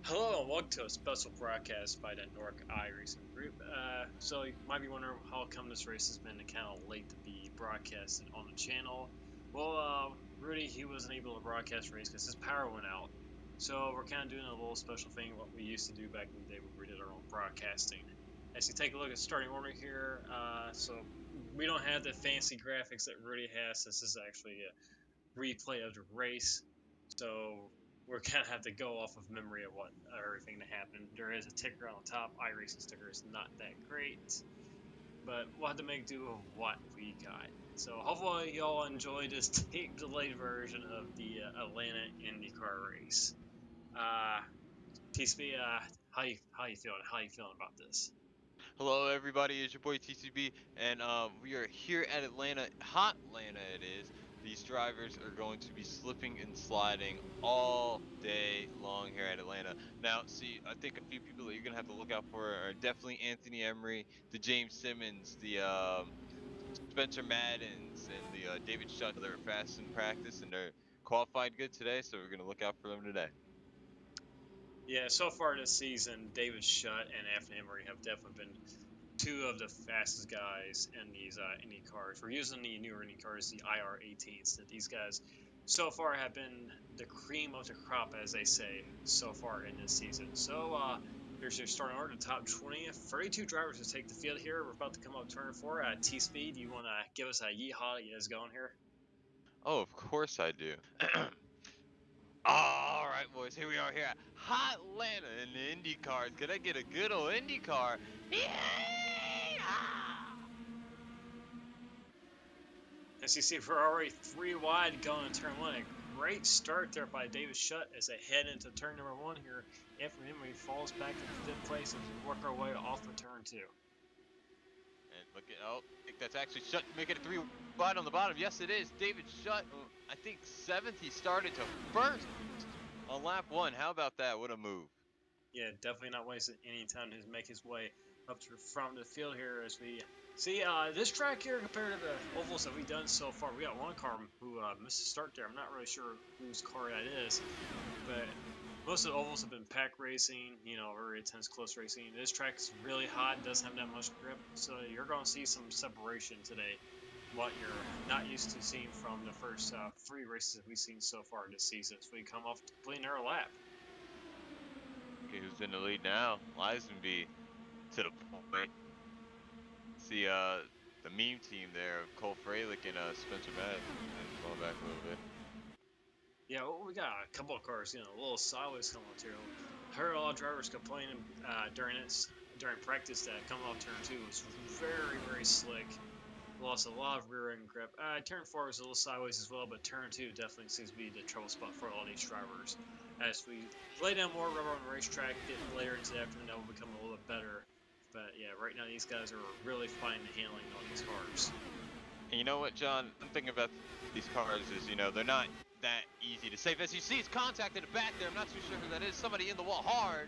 Hello and welcome to a special broadcast by the NORC Racing Group. So you might be wondering how come this race has been kind of late to be broadcasted on the channel. Well, Rudy, he wasn't able to broadcast race because his power went out. So we're kind of doing a little special thing, what we used to do back in the day when we did our own broadcasting. As you take a look at starting order here, so we don't have the fancy graphics that Rudy has. This is actually a replay of the race. So we're gonna have to go off of memory of what everything that happened. There is a ticker on the top. iRacing sticker is not that great, but we'll have to make do of what we got. So hopefully y'all enjoy this tape delayed version of the Atlanta Indycar race. TCB, how you feeling? How you feeling about this? Hello, everybody. It's your boy TCB, and we are here at Atlanta. Hot Atlanta, it is. These drivers are going to be slipping and sliding all day long here at Atlanta. Now, see, I think a few people that you're gonna have to look out for are definitely Anthony Emery, the James Simmons, the Spencer Maddens, and the David Shutt. They're fast in practice and they're qualified good today, so we're gonna look out for them today. Yeah, so far this season, David Shutt and Anthony Emery have definitely been two of the fastest guys in these Indy cars. We're using the newer Indy cars, the IR18s. That these guys so far have been the cream of the crop, as they say, so far in this season. So here's your starting order, the top 20. 32 drivers to take the field here. We're about to come up turn 4. T-Speed, you want to give us a yeehaw to get us going here? Oh, of course I do. All right, boys, here we are here at Hot Atlanta in the Indy cars. Can I get a good old Indy car? Yeah! As you see, we're already 3 wide going in turn 1. A great start there by David Shutt as they head into turn number 1 here. Anthony Emery falls back to 5th place as we work our way off of turn 2. And look at, oh, I think that's actually Shutt making it 3 wide on the bottom. Yes, it is. David Shutt, I think 7th. He started to first on lap 1. How about that? What a move. Yeah, definitely not wasting any time to make his way up to the front of the field here as we see this track here compared to the ovals that we've done so far. We got one car who missed a start there. I'm not really sure whose car that is, but most of the ovals have been pack racing, very intense close racing. This track is really hot, doesn't have that much grip, so you're going to see some separation today, what you're not used to seeing from the first 3 races that we've seen so far this season. So we come off to complete our lap. Okay, who's in the lead now? Lisenby to the point. See, the meme team there of Cole Freilich and Spencer Madden. And fall back a little bit. Yeah, well, we got a couple of cars, a little sideways coming through. Heard a lot of drivers complaining during practice that coming off turn 2 was very, very slick. Lost a lot of rear end grip. Turn 4 was a little sideways as well, but turn 2 definitely seems to be the trouble spot for all these drivers. As we lay down more rubber on the racetrack, getting later into the afternoon, that will become a little bit better. But yeah, right now these guys are really finding the handling on these cars. And you know what, John? One thing about these cars is, they're not that easy to save. As you see, it's contact in the back there. I'm not too sure who that is. Somebody in the wall hard.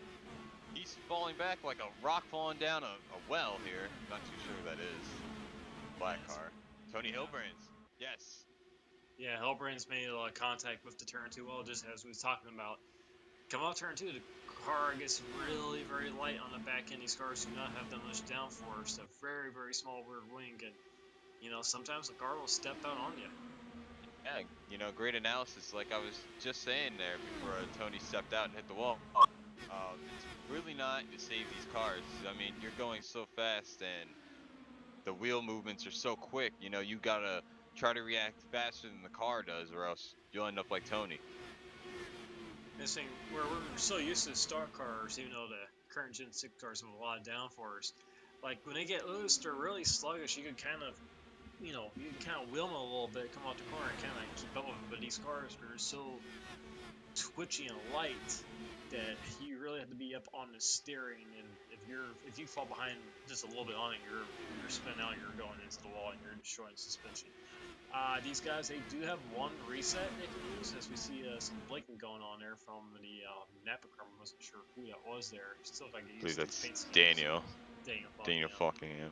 He's falling back like a rock falling down a well here. Not too sure who that is. Black car. Tony Yeah. Hilbrands. Yes. Yeah, Hellbrand's made a lot of contact with the turn 2 wall, just as we was talking about. Come off turn 2, the car gets really, very light on the back end. These cars do not have that much downforce. A very, very small rear wing, and sometimes the car will step out on you. Yeah, great analysis. Like I was just saying there before Tony stepped out and hit the wall. It's really not to save these cars. I mean, you're going so fast and the wheel movements are so quick. You gotta try to react faster than the car does, or else you'll end up like Tony. This thing, where we're so used to stock cars, even though the current Gen 6 cars have a lot of downforce, like when they get loose, they're really sluggish. You can kind of wheel them a little bit, come out the corner, and kind of keep up with them. But these cars are so twitchy and light that you really have to be up on the steering, and if you fall behind just a little bit on it, you're spinning out, you're going into the wall, and you're destroying suspension. These guys, they do have one reset they can use, as we see some blinking going on there from the Napa car. I wasn't sure who that was there. Still, if I get I believe used to these that's fancy names. Daniel. Daniel Daniel Buckingham. Fuckingham.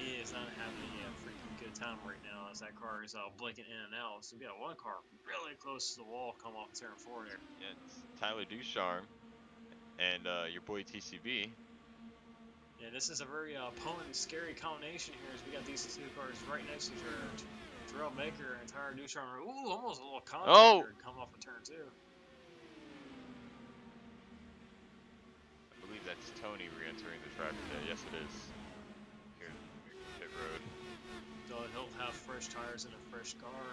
he is not having a freaking good time right now as that car is blinking in and out. So we got one car really close to the wall come off turn 4 there. Yeah, it's Tyler Ducharme and your boy TCB. Yeah, this is a very potent, scary combination here as we got these two cars right next to each other. Terrell Baker and Tyler Ducharme. Ooh, almost a little contact Oh! there come off of turn 2. I believe that's Tony re-entering the track today. Yes, it is. Here, pit road. So he'll have fresh tires and a fresh car.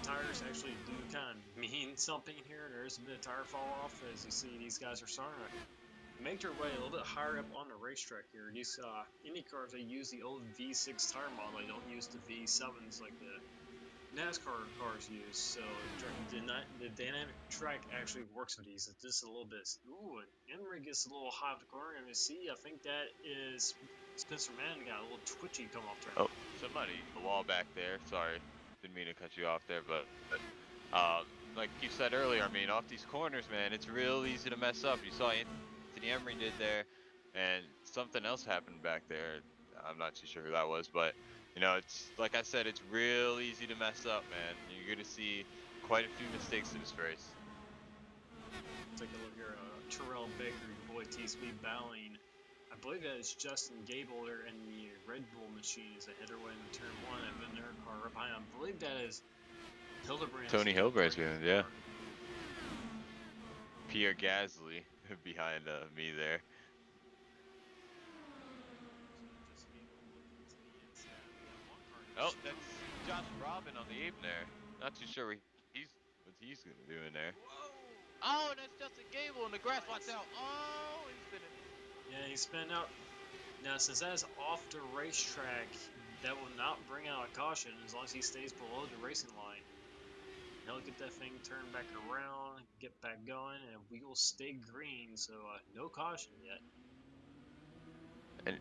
Tires actually do kind of mean something here. There is a bit of tire fall off as you see these guys are starting to make their way a little bit higher up on the racetrack here. These Indycars, they use the old V6 tire model. They don't use the V7s like the NASCAR cars use. So the dynamic track actually works with these. It's just a little bit. Ooh, and Emery gets a little high off the corner. And you see, I think that is Spencer Mann got a little twitchy come off there. Oh, somebody, the wall back there. Sorry, didn't mean to cut you off there, but like you said earlier, I mean, off these corners, man, it's real easy to mess up. You saw Anthony Emery did there, and something else happened back there. I'm not too sure who that was, but you know, it's like I said, it's real easy to mess up, man. You're gonna see quite a few mistakes in this race. Take a look here. Terrell Baker, your boy TSB battling. I believe that is Justin Gable there in the Red Bull machine as a header way in turn 1 and then their car right behind. I believe that is Hildebrand. Tony Hildebrand's going, yeah. Pierre Gasly behind me there. Oh, that's Josh Robin on the apron there. Not too sure what he's doing there. Oh, and that's Justin Gable in the grass. Watch out. Oh, he's spinning. Yeah, he's spinning out. Now, since that is off the racetrack, that will not bring out a caution as long as he stays below the racing line. He'll get that thing turned back around, get back going, and we will stay green, so no caution yet. And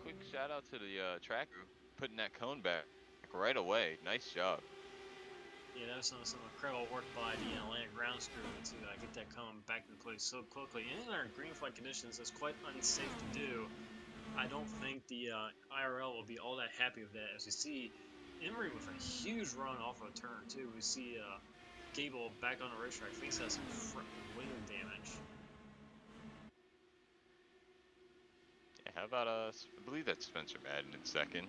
quick shout out to the track crew putting that cone back right away. Nice job. Yeah, that was some incredible work by the Atlanta grounds crew to get that cone back in place so quickly. And in our green flag conditions, that's quite unsafe to do. I don't think the IRL will be all that happy with that. As you see, Emery with a huge run off of turn 2. We see Gable back on the racetrack. I think he has some front wing damage. Yeah, how about I believe that's Spencer Madden in second.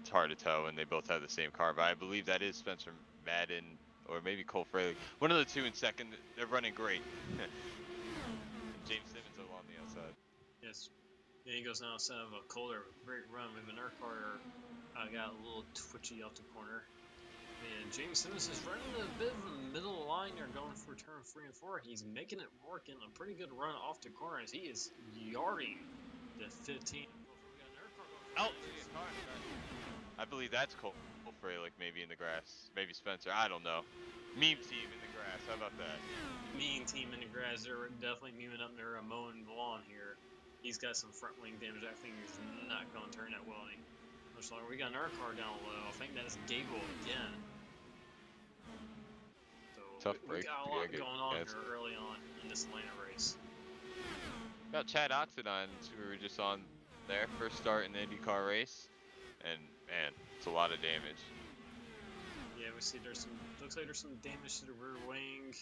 It's hard to tell when they both have the same car, but I believe that is Spencer Madden or maybe Cole Fraley. One of the two in second. They're running great. James Simmons along the outside. Yes. Yeah, he goes now instead of a Kohler. Great run. With an Carter got a little twitchy off the corner. And James Simmons is running a bit of a middle line there going for turn 3 and 4. He's making it work in a pretty good run off the corner as he is yarding the 15. Oh, I believe that's Cole Fralick maybe in the grass. Maybe Spencer. I don't know. Meme team in the grass. How about that? Mean team in the grass. They're definitely memeing up there mowing the lawn here. He's got some front wing damage. I think he's not going to turn that well any much longer. We got another car down low. I think that is Gable again. Tough break. We got a lot going on here early on in this Atlanta race. Got Chad Oxidine, who we were just on there, first start in the Indycar race, and man, it's a lot of damage. Yeah, we see there's some. Looks like there's some damage to the rear wing.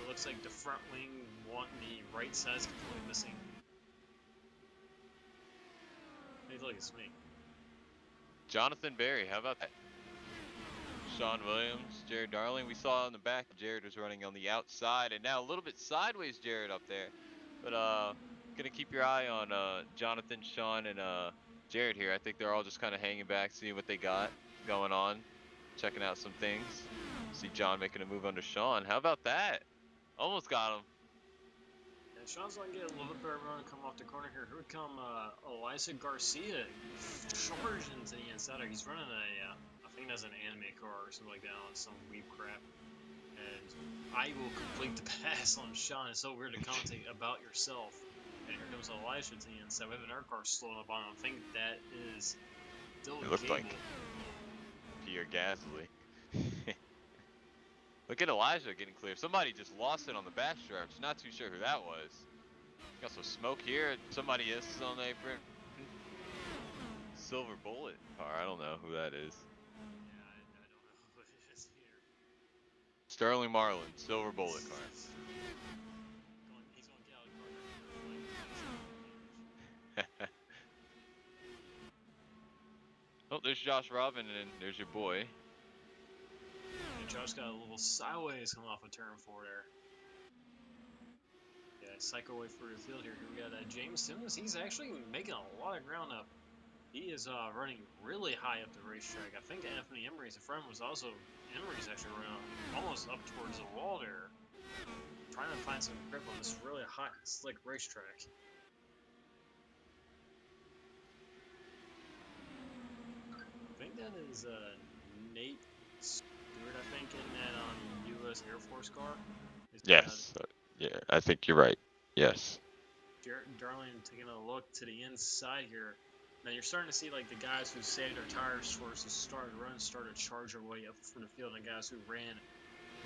Looks like the front wing, the right side's completely missing. Hey, look, it's me. Jonathan Berry, how about that? Sean Williams, Jared Darling. We saw on the back, Jared was running on the outside, and now a little bit sideways, Jared up there. But gonna keep your eye on Jonathan, Sean, and Jared here. I think they're all just kind of hanging back, seeing what they got going on, checking out some things. See John making a move under Sean. How about that? Almost got him. And Sean's gonna get a little bit better run and come off the corner here. Here would come Eliza Garcia charge into the inside. He's running a I think that's an anime car or something like that on some weeb crap. And I will complete the pass on Sean. It's so weird to commentate about yourself. And here comes Elijah to the inside. We have another car slowing up on him. I think that is still It looked Gable. like Pierre Gasly. Look at Elijah getting clear. Somebody just lost it on the backstretch. Not too sure who that was. Got some smoke here. Somebody is on the apron. Silver Bullet car. I don't know who that is. Yeah, I don't know who it is either. Sterling Marlin, Silver Bullet car. He's going to get out of the car there for like damage. Oh, there's Josh Robin, and there's your boy. And Josh got a little sideways coming off of turn 4 there. Yeah, cycle away for the field here. Here we got James Simmons. He's actually making a lot of ground up. He is running really high up the racetrack. I think Anthony Emery's friend was also Emery's actually running almost up towards the wall there, trying to find some grip on this really hot, slick racetrack. I think that is Nate Stewart. I think in that U.S. Air Force car. Yes. Yeah, I think you're right. Yes. Jarrett Darling taking a look to the inside here. Now you're starting to see like the guys who saved their tires towards the start of the run start to charge their way up from the field, and the guys who ran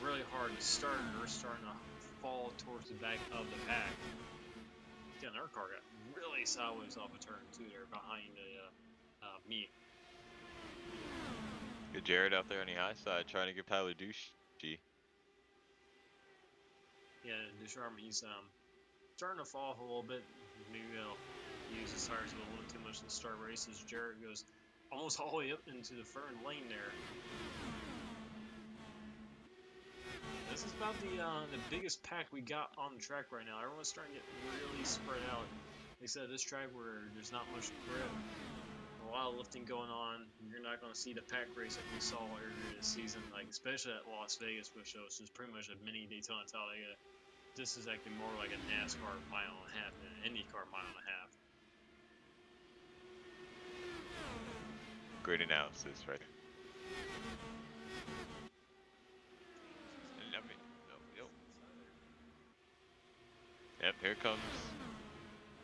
really hard to start are starting to fall towards the back of the pack. Again, their car got really sideways off a turn too there behind the me. Good Jared out there on the high side trying to give Tyler Douchy. Yeah, Ducharme, he's starting to fall off a little bit. Maybe use his tires a little bit too much in the start races. Jared goes almost all the way up into the third lane there. This is about the biggest pack we got on the track right now. Everyone's starting to get really spread out. They said this track where there's not much grip, a lot of lifting going on. You're not going to see the pack race that we saw earlier this season, like especially at Las Vegas, which was just pretty much a mini Daytona Talladega. This is actually more like a NASCAR mile and a half than an IndyCar mile and a half. Great analysis, right? Yep, here comes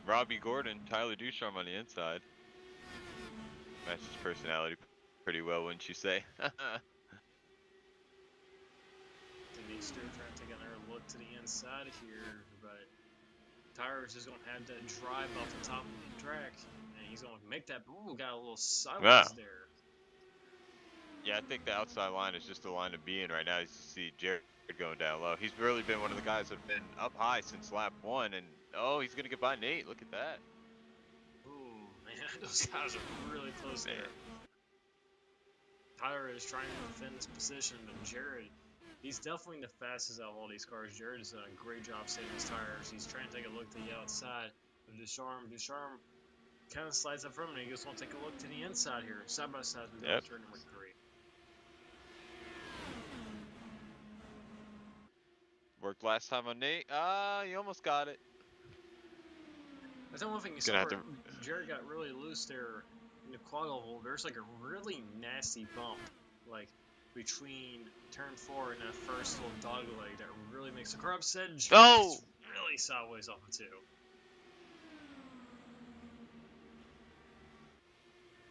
Robbie Gordon, Tyler Ducharme on the inside. Matches personality pretty well, wouldn't you say? Denise Stewart trying to take another look to the inside here, but Tyrus is going to have that drive off the top of the track, and he's going to make that. Ooh, got a little sideways there. Yeah, I think the outside line is just the line to be in right now. You see Jared going down low. He's really been one of the guys that have been up high since lap 1, and oh, he's going to get by Nate. Look at that. Ooh, man, those guys are really close there. Tyler is trying to defend this position, but Jared, he's definitely the fastest out of all these cars. Jared has done a great job saving his tires. He's trying to take a look to the outside of Ducharme. Ducharme kind of slides up from him, and he just want to take a look to the inside here. Side by side, we go to turn number 3. Worked last time on Nate. You almost got it. I don't know if you saw it. Jared got really loose there in the quad oval. There's like a really nasty bump, like between turn 4 and that first little dog leg that really makes the car upset. And Jared gets really sideways off of 2.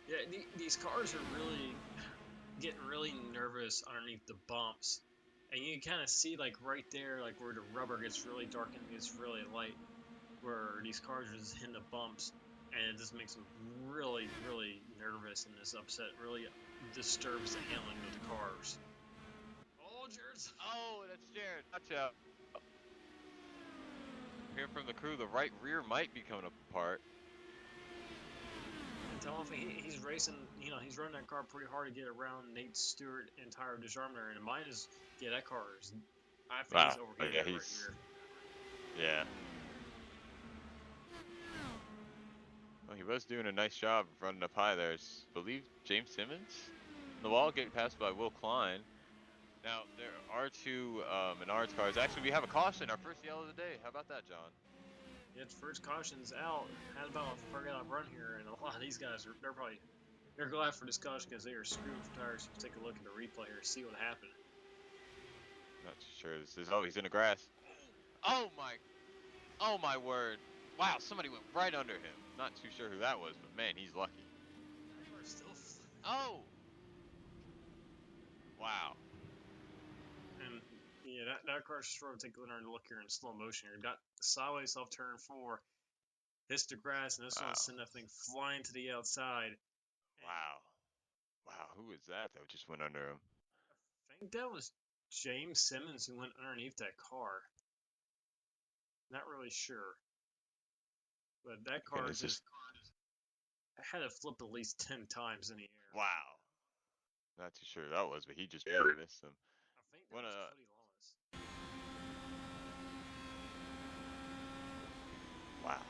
Yeah, these cars are really getting really nervous underneath the bumps, and you can kind of see like right there, like where the rubber gets really dark and gets really light, where these cars are just hitting the bumps, and it just makes them really, really nervous, and this upset really disturbs the handling of the cars. Oh, Jared's. Oh, that's Jared. Watch out. Hear from the crew, the right rear might be coming apart. And tell him he's racing, he's running that car pretty hard to get around Nate Stewart and Tyler Ducharme there, and mine is, yeah, that car is, I think he's overheating that right rear. Yeah. Well, he was doing a nice job of running up high there. I believe James Simmons on the wall, getting passed by Will Klein. Now, there are 2 Menards cars. Actually, we have a caution, our first yellow of the day. How about that, John? Yeah, the first caution's out. Had about a 4-gallon run here, and a lot of these guys they're glad for this caution because they are screwed for tires. Let's take a look at the replay here, see what happened. Not too sure. This is he's in the grass. Oh my word! Wow, somebody went right under him. Not too sure who that was, but man, he's lucky. Oh! Wow. And yeah, that car's strong. Take another look here in slow motion here. Got sideways off turn 4, hits the grass, and this one sent that thing flying to the outside. Wow. Wow, who was that just went under him? I think that was James Simmons who went underneath that car. Not really sure, but that car Goodness, just just had to flip at least 10 times in the air. wow. Not too sure who that was, but he just barely missed him. I think that What was a Cody Lawless. wow.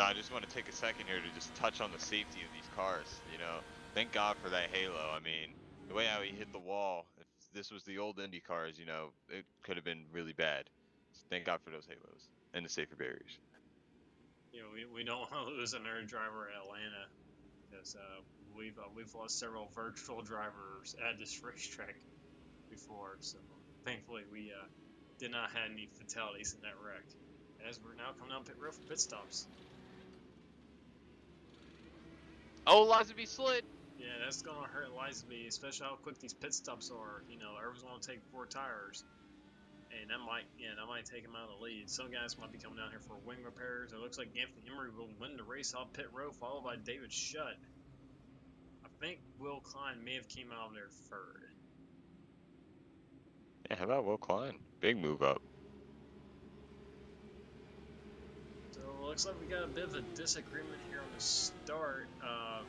I just want to take a second here to just touch on the safety of these cars. Thank God for that halo. I mean, the way how he hit the wall, if this was the old Indy cars, it could have been really bad. So thank God for those halos and the safer barriers. We don't want to lose another driver at Atlanta because we've lost several virtual drivers at this racetrack before. So thankfully we did not have any fatalities in that wreck. As we're now coming out pit road for pit stops. Oh, Lazenby slid. Yeah, that's gonna hurt Lizaby, especially how quick these pit stops are. Everyone's gonna take 4 tires, and that might take him out of the lead. Some guys might be coming down here for wing repairs. It looks like Anthony Emery will win the race off pit road, followed by David Shutt. I think Will Klein may have came out of there third. Yeah, how about Will Klein? Big move up. So it looks like we got a bit of a disagreement here on the start.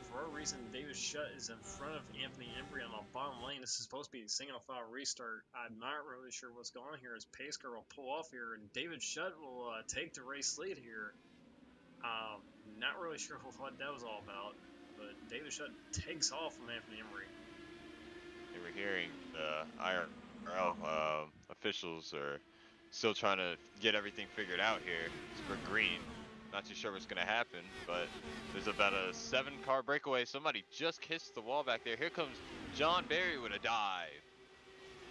For whatever reason, David Shutt is in front of Anthony Embry on the bottom lane. This is supposed to be a single file restart. I'm not really sure what's going on here as Pace Car will pull off here, and David Shutt will take the race lead here. Not really sure what that was all about, but David Shutt takes off from Anthony Embry. And we're hearing the IRL officials are still trying to get everything figured out here. For green. Not too sure what's going to happen, but there's about a 7-car breakaway. Somebody just kissed the wall back there. Here comes John Barry with a dive.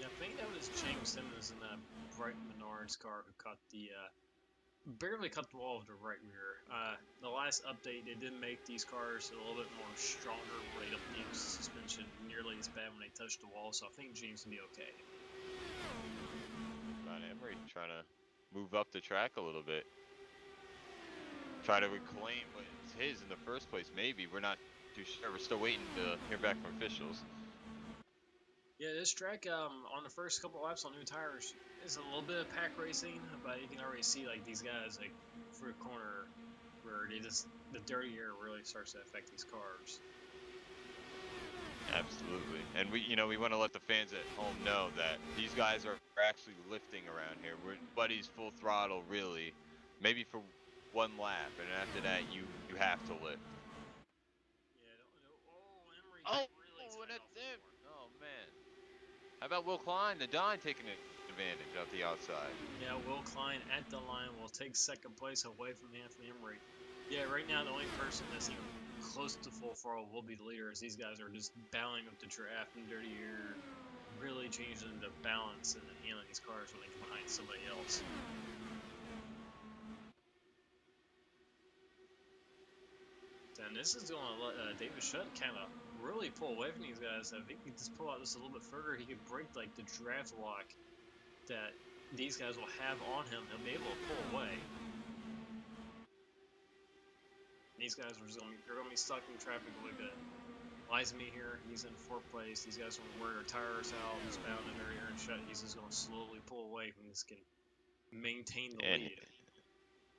Yeah, I think that was James Simmons in that bright Menards car who caught barely cut the wall of the right rear. The last update, they did make these cars a little bit more stronger, where they don't use the suspension nearly as bad when they touch the wall, so I think James will be okay. John Emery trying to move up the track a little bit. Try to reclaim what's his in the first place, maybe. We're not too sure. We're still waiting to hear back from officials. Yeah, this track on the first couple laps on new tires is a little bit of pack racing, but you can already see like these guys like for the corner where the dirty air really starts to affect these cars. Absolutely. And we want to let the fans at home know that these guys are actually lifting around here. Nobody's full throttle, really. Maybe for one lap, and after that, you have to lift. Yeah, Emery Oh, really what tied at off the them? corner. Oh, man. How about Will Klein, the Dine, taking advantage out the outside? Yeah, Will Klein at the line will take second place away from Anthony Emery. Yeah, right now the only person that's even close to full throttle will be the leader, as these guys are just battling up the draft and dirty air, really changing the balance and the handling these cars when they come behind somebody else. And this is going to let David Shutt kind of really pull away from these guys. If he could just pull out just a little bit further, he could break like the draft lock that these guys will have on him. He'll be able to pull away. These guys are they're gonna be stuck in traffic a little bit. Lizaby here, he's in fourth place. These guys are gonna wear their tires out, just bound in their air and shut. He's just gonna slowly pull away from this, can maintain the And lead.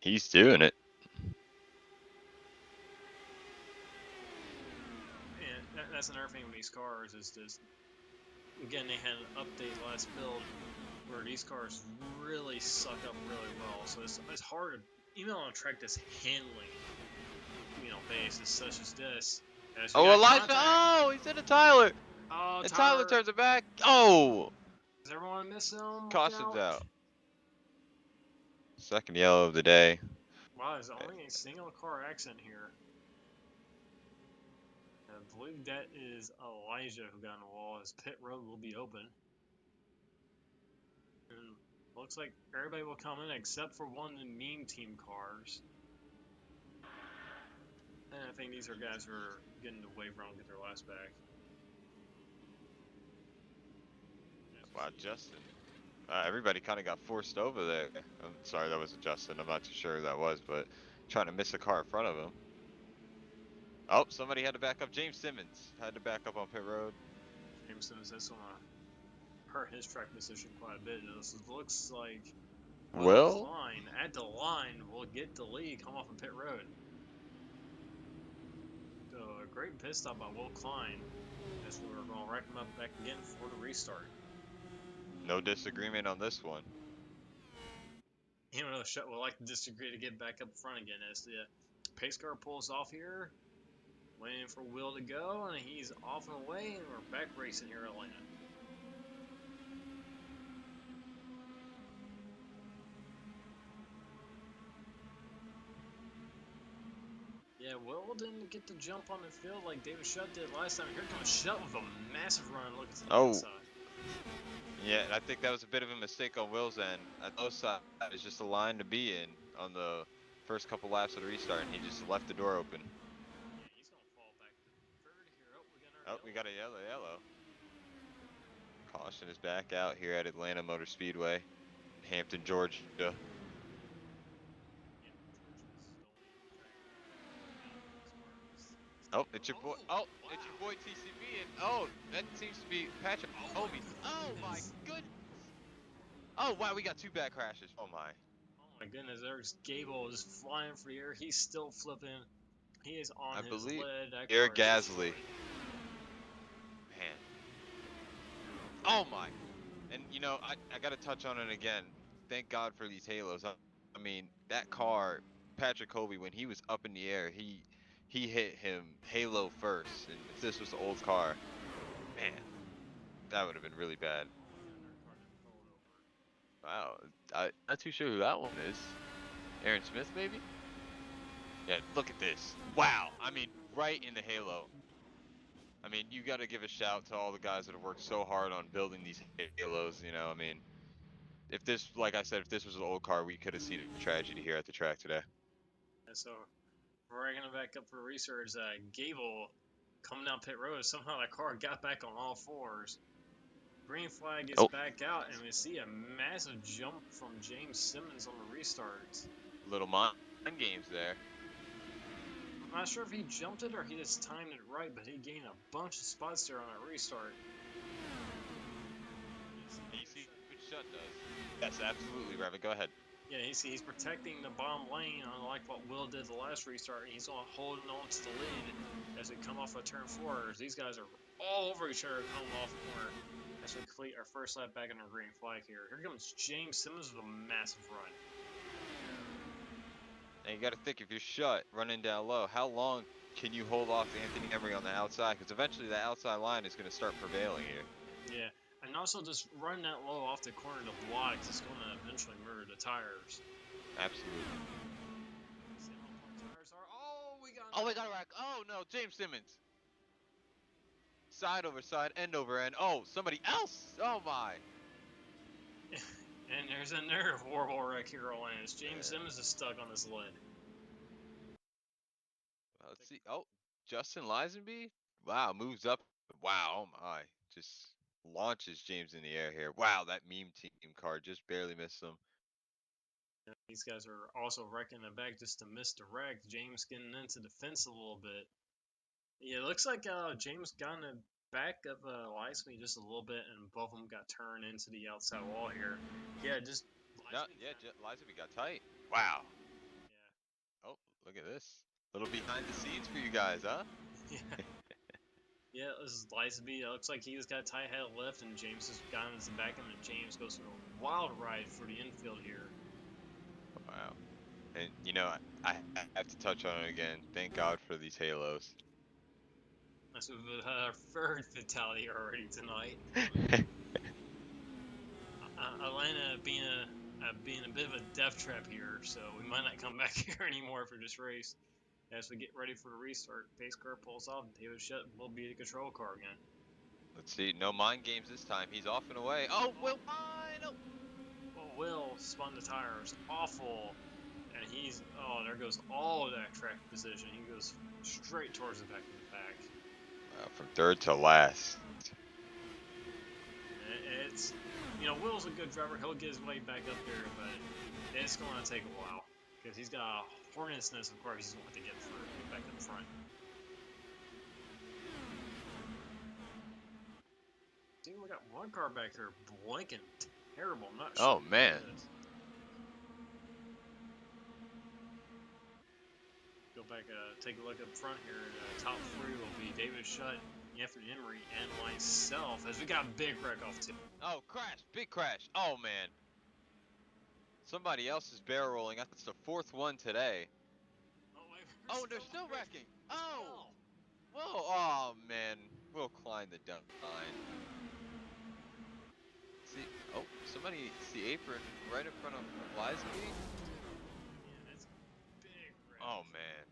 he's doing it. And that's another thing with these cars is this. Again, they had an update last build where these cars really suck up really well. So it's hard, even on a track that's handling, bases such as this. As we Oh, got Elijah! contact. Oh, he's into Tyler! Oh, And Tyler Tyler. turns it back. Oh! Does everyone miss him? Look Caution's out. out. Second yellow of the day. Wow, there's only a single car accident here. I believe that is Elijah who got on the wall. His pit road will be open. And looks like everybody will come in except for one of the meme team cars. And I think these are guys who are getting the wave around, get their last back. Wow, Justin. Everybody kind of got forced over there. I'm sorry, that wasn't Justin. I'm not too sure who that was, but trying to miss a car in front of him. Oh, somebody had to back up. James Simmons had to back up on pit road. James Simmons, that's going to hurt his track position quite a bit. This looks like Will Well, Klein at the line will get the lead, come off of pit road. So a great pit stop by Will Klein as we're going to rack him up back again for the restart. no disagreement on this one. Even though Shutt would like to disagree to get back up front again as the pace car pulls off here, waiting for Will to go, and he's off and away, and we're back racing here at Atlanta. Yeah, Will didn't get the jump on the field like David Shutt did last time. Here comes Shutt with a massive run looking to the inside. Yeah, I think that was a bit of a mistake on Will's end. At those side is just a line to be in on the first couple laps of the restart, and he just left the door open. Yeah, he's going to fall back to third here. Oh, we got our Oh, we got a yellow. Caution is back out here at Atlanta Motor Speedway, Hampton, Georgia. Oh, it's your boy. Oh, wow. It's your boy TCB, and oh, that seems to be Patrick Kobe. Oh my goodness. Oh wow, we got 2 back crashes. Oh my. Oh my goodness, there's Gable just flying for the air. He's still flipping. He is on I his believe lead. That Eric car is Gasly. destroyed. Man. Oh my. And you know, I gotta touch on it again. Thank God for these halos. I mean, that car, Patrick Kobe, when he was up in the air, he hit him halo first. And if this was the old car, man, that would have been really bad. Wow, I'm not too sure who that one is. Aaron Smith, maybe? Yeah, look at this. Wow, I mean, right in the halo. I mean, you got to give a shout to all the guys that have worked so hard on building these halos. You know, I mean, if this, like I said, if this was an old car, we could have seen a tragedy here at the track today. And so we're going to back up for research. Gable coming down pit road. Somehow that car got back on all fours. Green flag gets back out, and we see a massive jump from James Simmons on the restarts. Little mind games there. I'm not sure if he jumped it or he just timed it right, but he gained a bunch of spots there on that restart. You see what Shutt does? Yes, absolutely, Revan. Go ahead. Yeah, he's protecting the bottom lane, unlike what Will did the last restart. And he's holding on to the lead as we come off of turn 4. These guys are all over each other coming off corner as we complete our first lap back in our green flag here. Here comes James Simmons with a massive run. And you got to think, if you're Shutt running down low, how long can you hold off Anthony Emery on the outside? Because eventually that outside line is going to start prevailing here. Yeah, and also just run that low off the corner to block is going to eventually murder the tires. Absolutely. See how far tires are. Oh, we got a rack. Oh no, James Simmons. Side over side, end over end. Oh, somebody else. Oh my. And there's another horrible wreck here on Lance. James Simmons is stuck on his lid. Let's see. Oh, Justin Lisenby. Wow, moves up. Wow, oh my. Just launches James in the air here. Wow, that meme team car just barely missed him. These guys are also wrecking the back just to misdirect. James getting into the fence a little bit. Yeah, it looks like James got in the back of Licenby just a little bit, and both of them got turned into the outside wall here. Yeah, just. No, yeah, Lisenby got tight. Wow. Yeah. Oh, look at this. Little behind the scenes for you guys, huh? Yeah. Yeah, this is Licenby. It looks like he just got a tight head left, and James just got in his back, and then James goes for a wild ride for the infield here. Wow. And you know, I have to touch on it again. Thank God for these halos. That's with our third fatality already tonight. Atlanta being a bit of a death trap here, so we might not come back here anymore for this race. As we get ready for the restart, pace car pulls off, and David Shutt will be the control car again. Let's see. No mind games this time. He's off and away. Oh, Will mine! Oh. Well, Will spun the tires. Awful. And there goes all of that track position. He goes straight towards the back of the pack. From third to last. It's, Will's a good driver. He'll get his way back up there, but it's going to take a while because he's got a hornet's nest of cars he's going to have to get back in front. we got one car back here blinking terrible. I'm not sure Oh man. what it is. Go back, take a look up front here. Top three will be David Shutt, Anthony Emery, and myself, as we got a big wreck off too. Oh, crash! Big crash! Oh man. Somebody else is barrel rolling. That's the fourth one today. Oh, wait, Oh, they're still wrecking. Oh! Whoa! Oh man. Will Klein the dunk line. See, oh, somebody see apron right in front of Lizaby. Yeah, that's a big wreck. Oh man.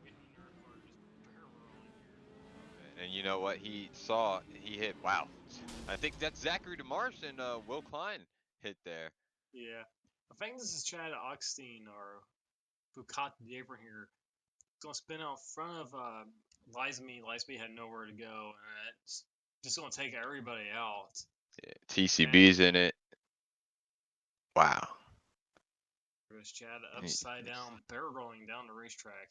We have another car just barrel rolling here. And you know what? He hit. Wow. I think that's Zachary DeMarsh and Will Klein hit there. Yeah. I think this is Chad Oxtein or who caught the apron here. Gonna spin out front of Lizaby. Lizaby had nowhere to go, and it's just gonna take everybody out. Yeah, TCB's in it. Wow. There's Chad upside down, barrel rolling down the racetrack.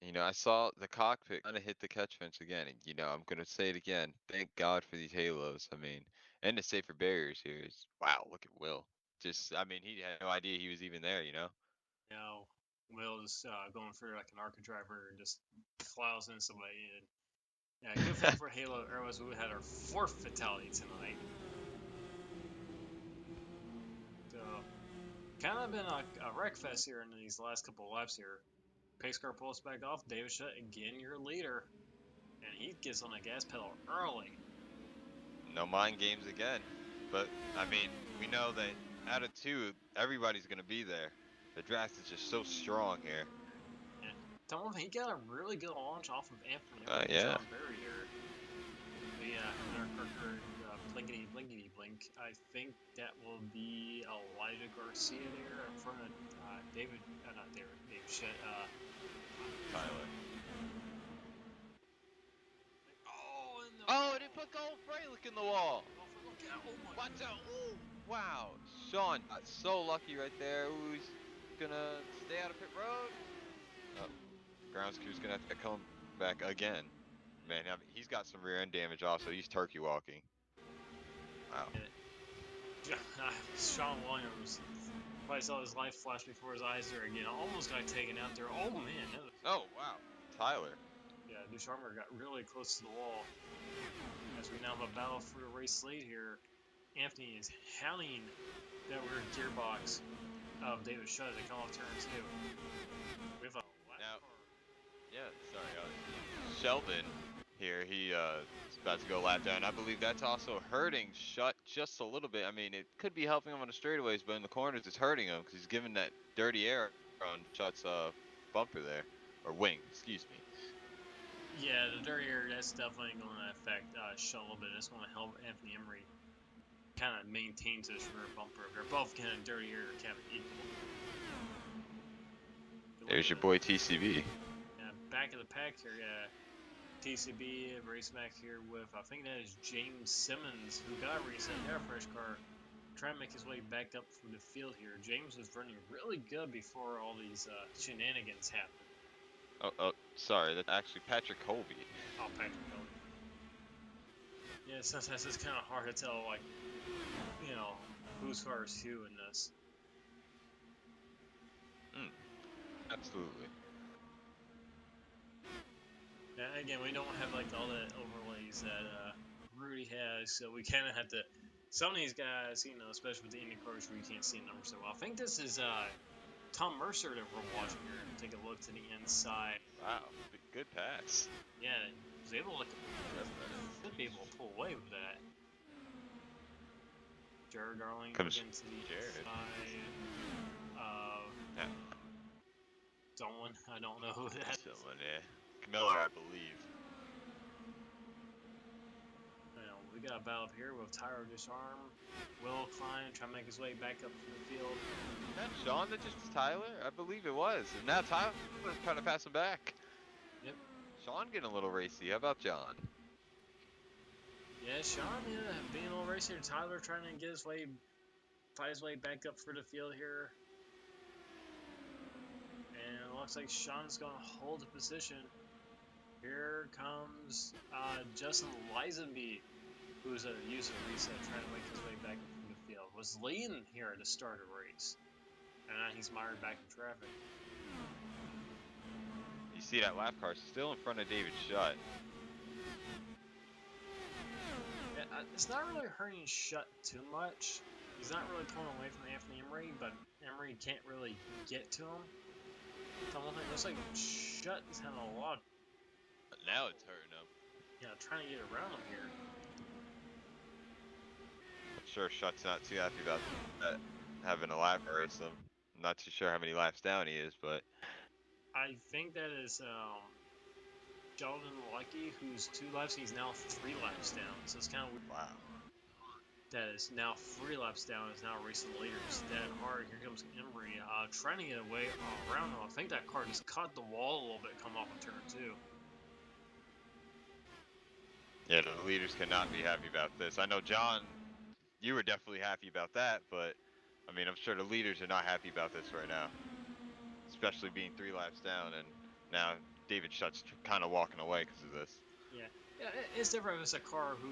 You know, I saw the cockpit kind of hit the catch fence again. And, you know, I'm gonna say it again. Thank God for these halos. I mean, and the safer barriers here is wow. Look at Will. Just, I mean, he had no idea he was even there. You know. You know, Will just going through like an ARCA driver and just plows into somebody. And yeah, good thing for Halo Arrows, we had our fourth fatality tonight. So, kind of been a wreck fest here in these last couple of laps here. Pace car pulls back off. David Shutt, again, your leader. And he gets on the gas pedal early. No mind games again. But I mean, we know that out of two, everybody's gonna be there. The draft is just so strong here. And tell him he got a really good launch off of Anthony Emery and Yeah. John Barry here. But yeah, another car, blinkety blinkety blink. I think that will be Elijah Garcia there in front of David, not David, David Shutt, Tyler. Oh, it put Gold Freilich in the wall. Look out! Oh my! Watch out! Ooh, wow. Sean got so lucky right there. Ooh, he's gonna stay out of pit road. Oh, grounds crew's gonna have to come back again. Man, I mean, he's got some rear end damage also. He's turkey walking. Wow. Sean Williams probably saw his life flash before his eyes there again. Almost got taken out there. Oh man! Oh wow. Tyler. Yeah, Ducharmer got really close to the wall. As we now have a battle for the race lead here. Anthony is hounding that weird gearbox of David Shutt to come off turn two. We have a lap car. Yeah, sorry. Sheldon here, he is about to go lap down. I believe that's also hurting Shutt just a little bit. I mean, it could be helping him on the straightaways, but in the corners it's hurting him because he's giving that dirty air on Shutt's bumper there, or wing, excuse me. Yeah, the dirty air, that's definitely going to affect Shutt a little bit. It's going to help Anthony Emery kind of maintain this rear bumper. They're both kind of dirty air, kind of equal. There's your boy TCB. Yeah, back of the pack here, yeah. TCB race back here with, I think that is James Simmons, who got reset air fresh car, trying to make his way back up from the field here. James was running really good before all these shenanigans happened. Oh, sorry, that's actually Patrick Colby. Oh, Patrick Colby. Yeah, sometimes it's kind of hard to tell, like, you know, whose car is who in this. Absolutely. Yeah, again, we don't have like all the overlays that Rudy has, so we kind of have to. Some of these guys, you know, especially with the Indycars, where you can't see the numbers so well. I think this is Tom Mercer that we're watching here. Take a look to the inside. Wow, good pass. Yeah, was able to should be able to pull away with that. Jared Darling Comes looking to the Jared. side. Yeah. Someone, I don't know who that is. Someone, yeah. Miller, I believe. We got a battle up here with Tyler Disarm, Will Klein trying to make his way back up to the field. Is that Sean that just Tyler? I believe it was. And now Tyler's trying to pass him back. Yep. Sean getting a little racy. How about John? Yeah, Sean, being a little racy. Tyler trying to get his way, fight his way back up for the field here. And it looks like Sean's going to hold the position. Here comes Justin Lizenby who's using a reset, trying to make his way back into the field, was leading here at the start of the race. And now he's mired back in traffic. You see that lap car still in front of David Shutt. Yeah, it's not really hurting Shutt too much. He's not really pulling away from Anthony Emery, but Emery can't really get to him. So one thing, looks like Shutt is having a lot. Now it's hurting him. Yeah, trying to get around him here. I'm sure Shutt's not too happy about that, having a lap race him. I'm not too sure how many laps down he is, but I think that is Sheldon Lucky, who's 2 laps. He's now 3 laps down. So it's kind of weird. wow. That is now 3 laps down. Is now racing leaders that hard. Here comes Emery, trying to get away around him. I think that car just caught the wall a little bit, come off of turn 2. Yeah, the leaders cannot be happy about this. I know, John, you were definitely happy about that, but I mean, I'm sure the leaders are not happy about this right now, especially being 3 laps down, and now David Shutt's kind of walking away because of this. Yeah, it's different if it's a car who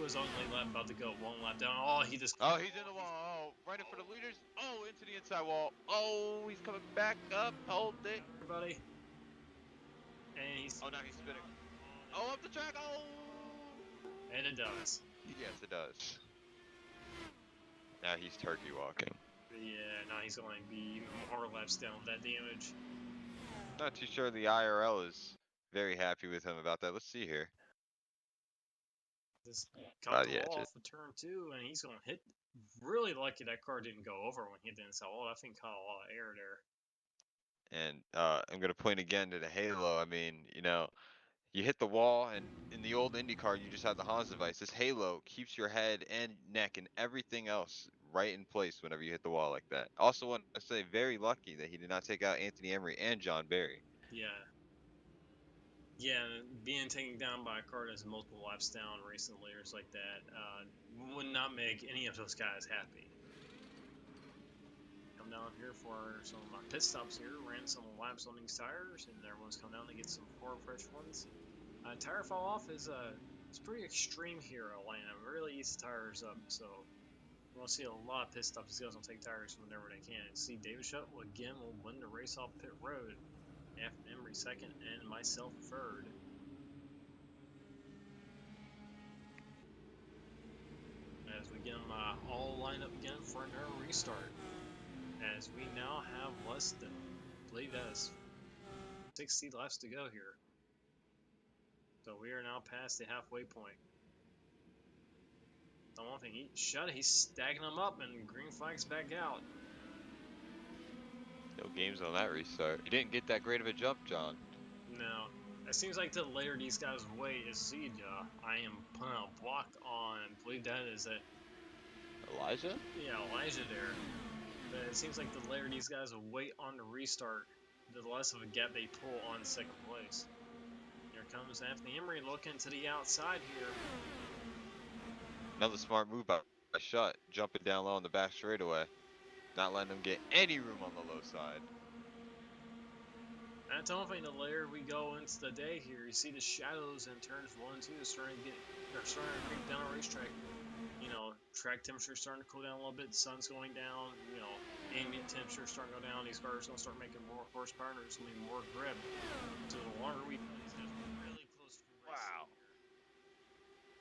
was on late lap about to go 1 lap down. Oh, he just. Oh, he's in the wall. Oh, right in for the leaders. Oh, into the inside wall. Oh, he's coming back up. Hold it. Everybody. And he's. Oh, now he's spinning. Oh, up the track. Oh. And it does. Yes, it does. Now he's turkey walking. Yeah, now he's going to be even more laps down with that damage. Not too sure the IRL is very happy with him about that. Let's see here. Just cut the Yeah, wall off of turn 2, and he's going to hit. Really lucky that car didn't go over when he hit the inside wall. That thing caught a lot of air there. And I'm going to point again to the halo. I mean, you know, you hit the wall, and in the old Indycar, you just had the Hans device. This halo keeps your head and neck and everything else right in place whenever you hit the wall like that. Also want to say, very lucky that he did not take out Anthony Emery and John Barry. Yeah. Yeah, being taken down by a car that's multiple laps down, racing leaders like that, would not make any of those guys happy. Come down here for some pit stops here, ran some laps on these tires, and everyone's come down to get some 4 fresh ones. Tire fall off is it's pretty extreme here in Atlanta. It really eats the tires up, so we'll see a lot of pit stops. These guys will take tires whenever they can. See, David Shutt again will win the race off pit road. After Emery second and myself third. As we get them all lined up again for another restart. As we now have less than, I believe that is 60 laps to go here. So we are now past the halfway point. The one thing, he's stacking them up and green flags back out. No games on that restart. You didn't get that great of a jump, John. No. It seems like the later these guys wait is see, I am putting a block on, I believe that is it. Elijah? Yeah, Elijah there. But it seems like the later these guys will wait on the restart, the less of a gap they pull on second place. Here comes Anthony Emery looking to the outside here. Another smart move by Shutt, jumping down low on the back straightaway. Not letting them get any room on the low side. That's the only thing, the later we go into the day here, you see the shadows in turns 1 and 2 starting to creep down the racetrack. You know, track temperature starting to cool down a little bit, the sun's going down, you know, ambient temperature starting to go down, these cars are going to start making more horsepower, and there's going to be more grip. So the longer we go, these guys are really close to racing. Wow.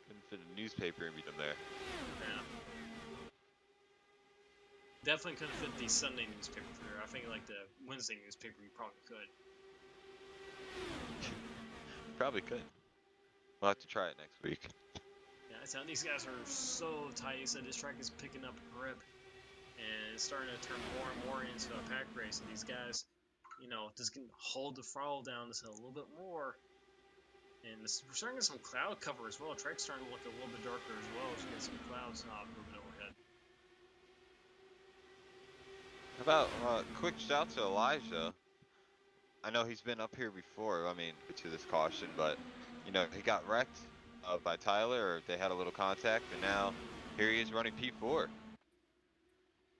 Couldn't fit a newspaper in between there. Yeah. Definitely couldn't fit the Sunday newspaper there. I think like the Wednesday newspaper you probably could. Probably could. We'll have to try it next week. Yeah, it's how these guys are so tight. You said this track is picking up grip, and it's starting to turn more and more into a pack race. And these guys, you know, just can hold the throttle down just a little bit more. And we're starting to get some cloud cover as well. The track's starting to look a little bit darker as well as we get some clouds moving overhead. How about quick shout to Elijah? I know he's been up here before. I mean, to this caution, but you know he got wrecked by Tyler, or they had a little contact, and now here he is running P4.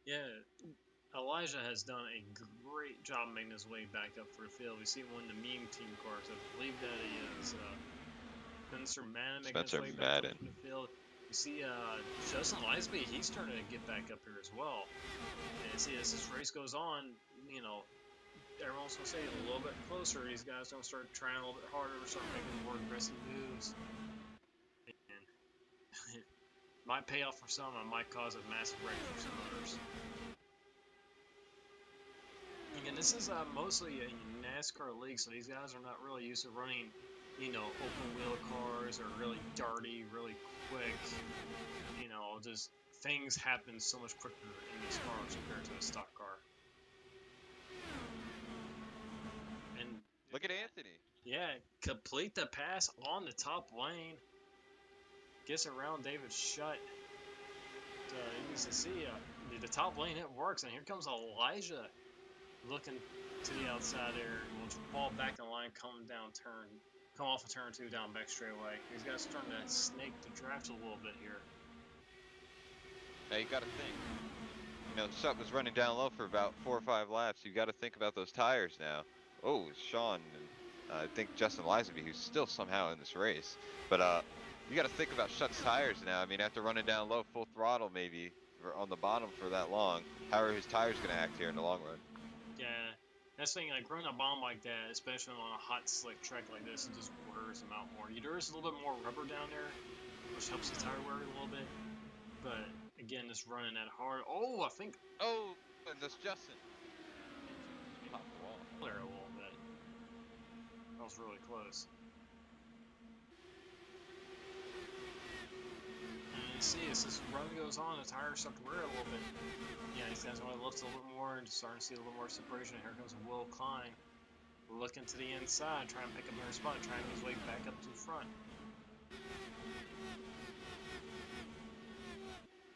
Yeah, Elijah has done a great job making his way back up for the field. We see one of the meme team cars. I believe that is Spencer Madden making his way back up for the field. You see, Justin Lisby, he's starting to get back up here as well. And see, as this race goes on, you know, everyone's gonna say a little bit closer. These guys don't start trying a little bit harder, start making more aggressive moves, and might pay off for some, and might cause a massive wreck for some others. Again, this is mostly a NASCAR league, so these guys are not really used to running, you know, open wheel cars or really dirty, really quick. You know, just things happen so much quicker in these cars compared to a stock car. And Look at Anthony. yeah, complete the pass on the top lane. Gets around David Shutt. You can see the top lane, it works. And here comes Elijah looking to the outside there. Will fall back in line, come off a turn two down back straightaway. These guys starting to snake the draft a little bit here. Now you got to think. You know, Sut was running down low for about 4 or 5 laps. You got to think about those tires now. Oh, Sean and I think Justin Lisaby, who's still somehow in this race. But you got to think about Shut's tires now. I mean, after running down low, full throttle maybe on the bottom for that long, how are his tires going to act here in the long run? Yeah, that's the thing. Like running a bomb like that, especially on a hot, slick track like this, it just wears them out more. There is a little bit more rubber down there, which helps the tire wear a little bit. But again, just running that hard. Oh, I think. Oh, and that's Justin. Pop the wall. There a little bit. That was really close. And you see, as this run goes on, the tires start to wear a little bit. Yeah, these guys want to lift a little more and starting to see a little more separation. Here comes Will Klein looking to the inside, trying to pick up another spot, trying to make his way back up to the front.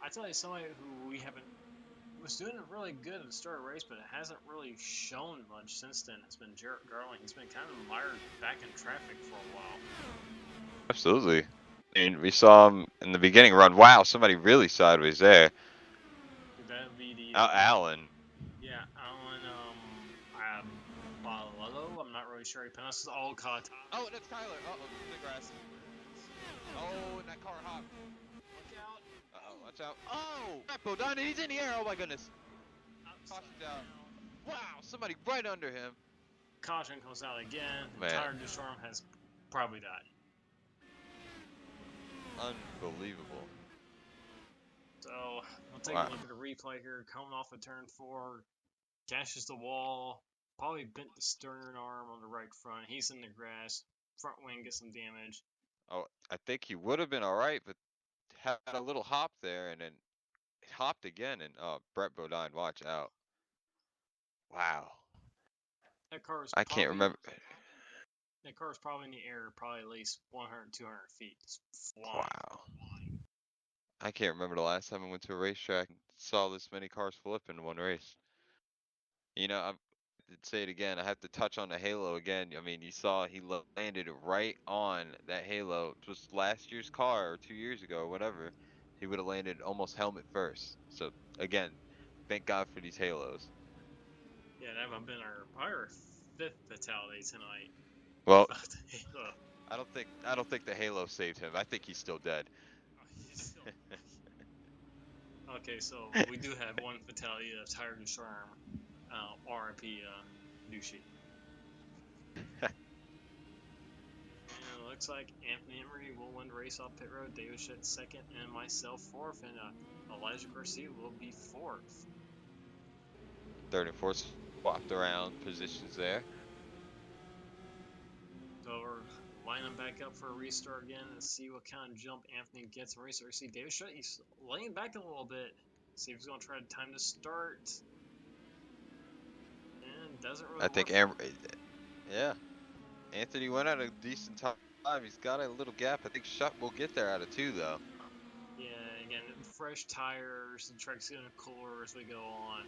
I tell you, somebody who we haven't was doing it really good at the start of the race, but it hasn't really shown much since then. It's been Jarrett Garland. He's been kind of mired back in traffic for a while. Absolutely. I mean, we saw him in the beginning run. Wow, somebody really sideways there. Could that be the Allen. yeah, Alan Balalo? I'm not really sure. He pronounces Olcott. Oh, that's Tyler. Uh oh, in the grass. Oh, and that car hopped. Look out! Uh oh, watch out. Oh! Bodine, he's in the air. Oh my goodness. Caution's out. Wow, somebody right under him. Caution comes out again. The Man, tire storm has probably died. unbelievable. So we'll take Wow. a look at the replay here. Coming off of turn four, gashes the wall. Probably bent the stern arm on the right front. He's in the grass. Front wing gets some damage. Oh, I think he would have been all right, but had a little hop there, and then it hopped again, and Brett Bodine, watch out. Wow. That car is I can't probably remember. that car is probably in the air, probably at least 100, 200 feet, just flying. Wow. I can't remember the last time I went to a racetrack and saw this many cars flip in one race. You know, I say it again. I have to touch on the halo again. I mean, you saw he landed right on that halo. It was last year's car or 2 years ago or whatever. He would have landed almost helmet first. So again, thank God for these halos. Yeah, that would have been our fifth fatality tonight. Well, But Halo, I don't think the halo saved him. I think he's still dead. he's still okay. So we do have one fatality of Tire Disarm, RIP Dushi. And it looks like Anthony Emery will win the race off pit road. David Shutt second, and myself fourth, and Elijah Garcia will be fourth. Third and fourth swapped around positions there. So we're lining back up for a restart again and see what kind of jump Anthony gets in restart. See David Shutt, he's laying back a little bit. See if he's going to try to time to start. And doesn't really I work. think, yeah, Anthony went at a decent time. He's got a little gap. I think Shutt will get there out of 2 though. Yeah, again, fresh tires. The track's getting cooler as we go on.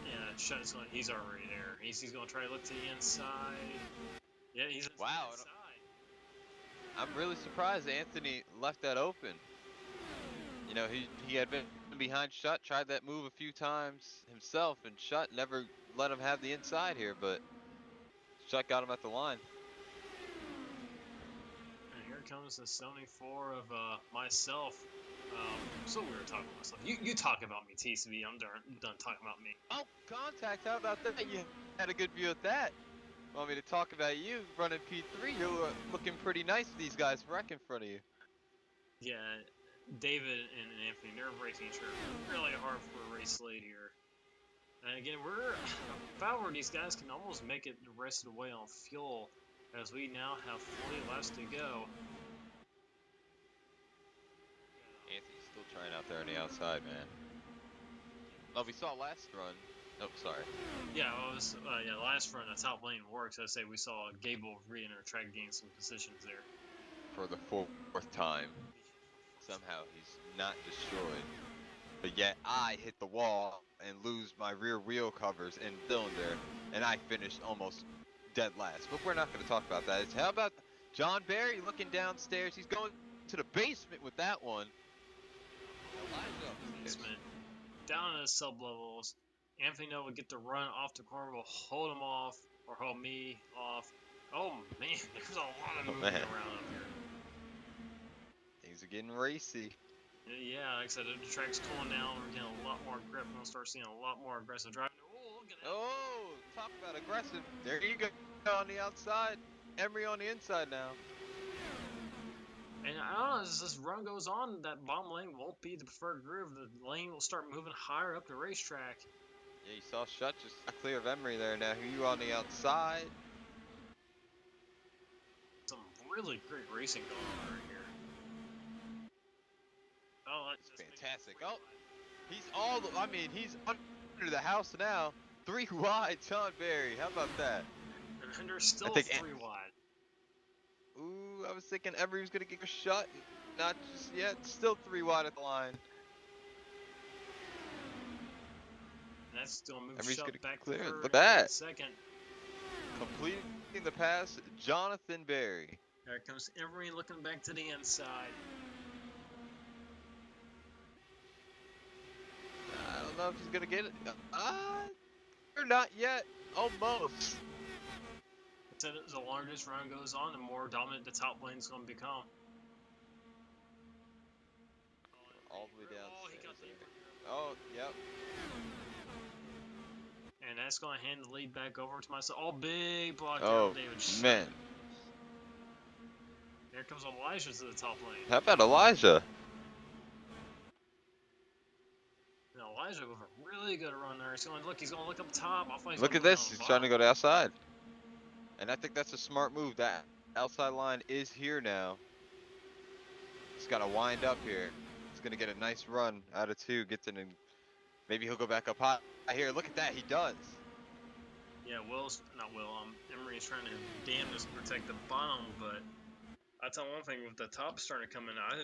Yeah, Shutt's going. He's already there. He's going to try to look to the inside. Yeah, he's Wow, inside. I'm really surprised Anthony left that open. You know, he had been behind Shutt, tried that move a few times himself, and Shutt never let him have the inside here, but Shutt got him at the line. And here comes the 74 of myself. So we were talking about stuff. You talk about me, TCB. I'm done talking about me. Oh, contact. How about that? You had a good view of that. Want me to talk about you running P3? You're looking pretty nice. These guys wreck in front of you. Yeah, David and Anthony, they're racing each other really hard for a race late here. And again, Fowler, these guys can almost make it the rest of the way on fuel, as we now have 40 laps to go. Anthony's still trying out there on the outside, man. Oh, we saw last run. Oh, sorry. Yeah, last run, the top lane works. I say we saw Gable re-enter track, gain some positions there. For the fourth time. Somehow he's not destroyed. But yet I hit the wall and lose my rear wheel covers in cylinder, and I finished almost dead last. But we're not going to talk about that. How about John Barry looking downstairs? He's going to the basement with that one. Basement. Down in the sub levels. Anthony Noah would get the run off the corner, will hold him off, or hold me off. Oh man, there's a lot of moving around up here. Things are getting racy. Yeah, like I said, the track's cooling down. We're getting a lot more grip. We're going to start seeing a lot more aggressive driving. Oh, look at that. Oh, talk about aggressive. There you go on the outside. Emery on the inside now. And I don't know, as this run goes on, that bottom lane won't be the preferred groove. The lane will start moving higher up the racetrack. Yeah, you saw Shut just clear of Emery there. Now, who you on the outside? Some really great racing going on right here. Oh, that's fantastic. Oh, he's he's under the house now. 3 wide, John Barry. How about that? And they're still 3 wide. Ooh, I was thinking Emery was going to get a shot. Not just yet. Still 3 wide at the line. And that's still a move Emery's shut going to back clear to it. third. Look at that. Second. Completing the pass, Jonathan Barry. There comes Emery looking back to the inside. I don't know if he's going to get it. Or not yet. Almost. The longer this round goes on, the more dominant the top lane is going to become. All the way down. Oh, he got the Oh, yep. And that's going to hand the lead back over to myself. Oh, big block Oh, down, David. man. There comes Elijah to the top lane. How about Elijah? And Elijah with a really good run there. He's going to look up top. Look at this. He's trying to go to outside. And I think that's a smart move. That outside line is here now. He's got to wind up here. He's going to get a nice run out of 2. Gets in and maybe he'll go back up high here. Look at that. He does. Yeah, Emery's trying to damn this protect the bottom, but I tell one thing, with the top starting to come in, I